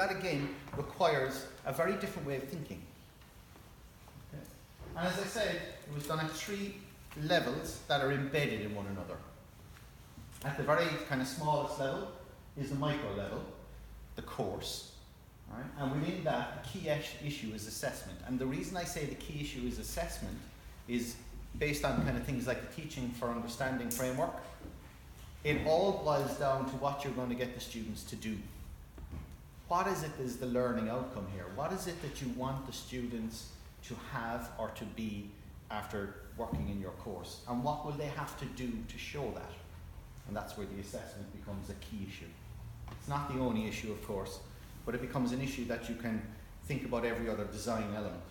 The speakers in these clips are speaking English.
that again requires a very different way of thinking. Okay. And as I said, it was done at 3 levels that are embedded in one another. At the very kind of smallest level is the micro level, the course. Right? And within that, the key issue is assessment. And the reason I say the key issue is assessment is based on kind of things like the Teaching for Understanding framework. It all boils down to what you're going to get the students to do. What is it is the learning outcome here? What is it that you want the students to have or to be after working in your course? And what will they have to do to show that? And that's where the assessment becomes a key issue. It's not the only issue, of course, but it becomes an issue that you can think about every other design element.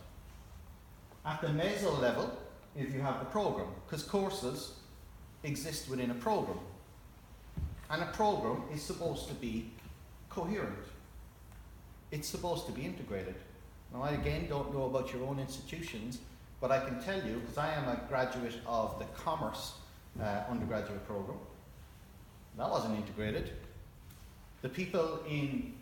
At the meso level, if you have the program, because courses exist within a program. And a program is supposed to be coherent. It's supposed to be integrated. Now, I again don't know about your own institutions, but I can tell you, because I am a graduate of the commerce undergraduate program, that wasn't integrated. The people in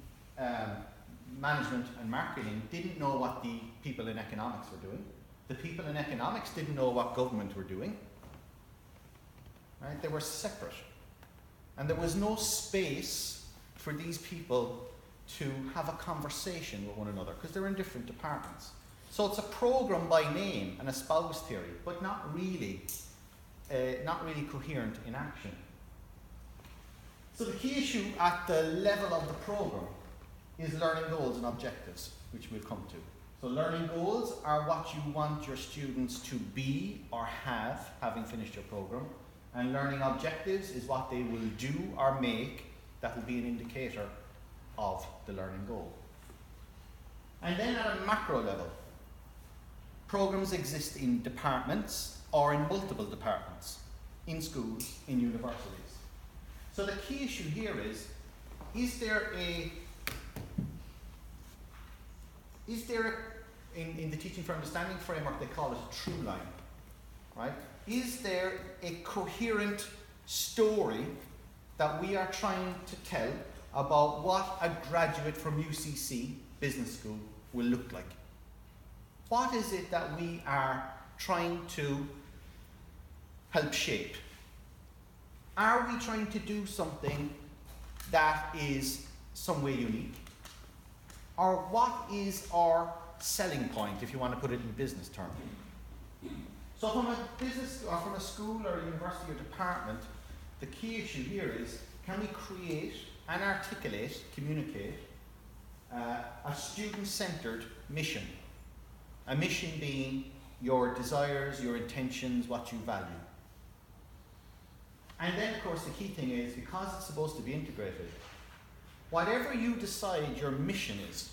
management and marketing didn't know what the people in economics were doing. The people in economics didn't know what government were doing. Right? They were separate. And there was no space for these people to have a conversation with one another because they're in different departments. So it's a program by name and a spouse theory, but not really coherent in action. So the key issue at the level of the program is learning goals and objectives, which we'll come to. So learning goals are what you want your students to be or have, having finished your program. And learning objectives is what they will do or make that will be an indicator of the learning goal. And then at a macro level, programs exist in departments or in multiple departments, in schools, in universities. So the key issue here is there in the Teaching for Understanding framework, they call it a through line, right? Is there a coherent story that we are trying to tell about what a graduate from UCC Business School will look like? What is it that we are trying to help shape? Are we trying to do something that is some way unique? Or what is our selling point, if you want to put it in business terms? So from a business or from a school or a university or department, the key issue here is, can we create and articulate, communicate a student-centered mission? A mission being your desires, your intentions, what you value. And then, of course, the key thing is, because it's supposed to be integrated, whatever you decide your mission is,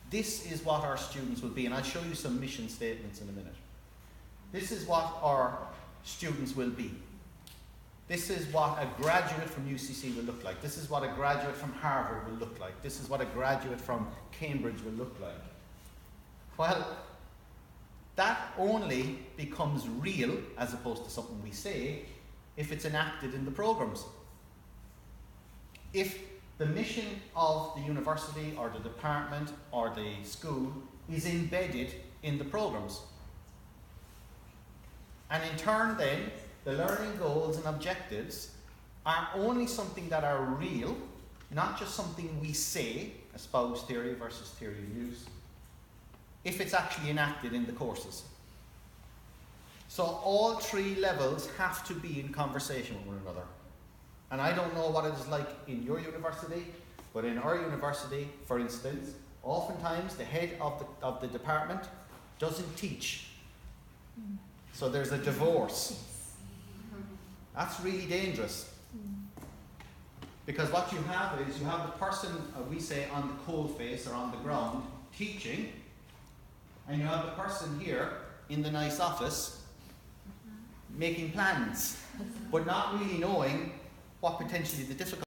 this is what our students will be. And I'll show you some mission statements in a minute. This is what our students will be. This is what a graduate from UCC will look like. This is what a graduate from Harvard will look like. This is what a graduate from Cambridge will look like. Well, that only becomes real, as opposed to something we say, if it's enacted in the programs. If the mission of the university or the department or the school is embedded in the programs. And in turn then, the learning goals and objectives are only something that are real, not just something we say, espouse theory versus theory of use, if it's actually enacted in the courses. So all 3 levels have to be in conversation with one another. And I don't know what it is like in your university, but in our university, for instance, oftentimes the head of the department doesn't teach. So there's a divorce. That's really dangerous. Because what you have is, you have the person, we say, on the cold face or on the ground, teaching, and you have the person here in the nice office making plans, but not really knowing what potentially the difficulty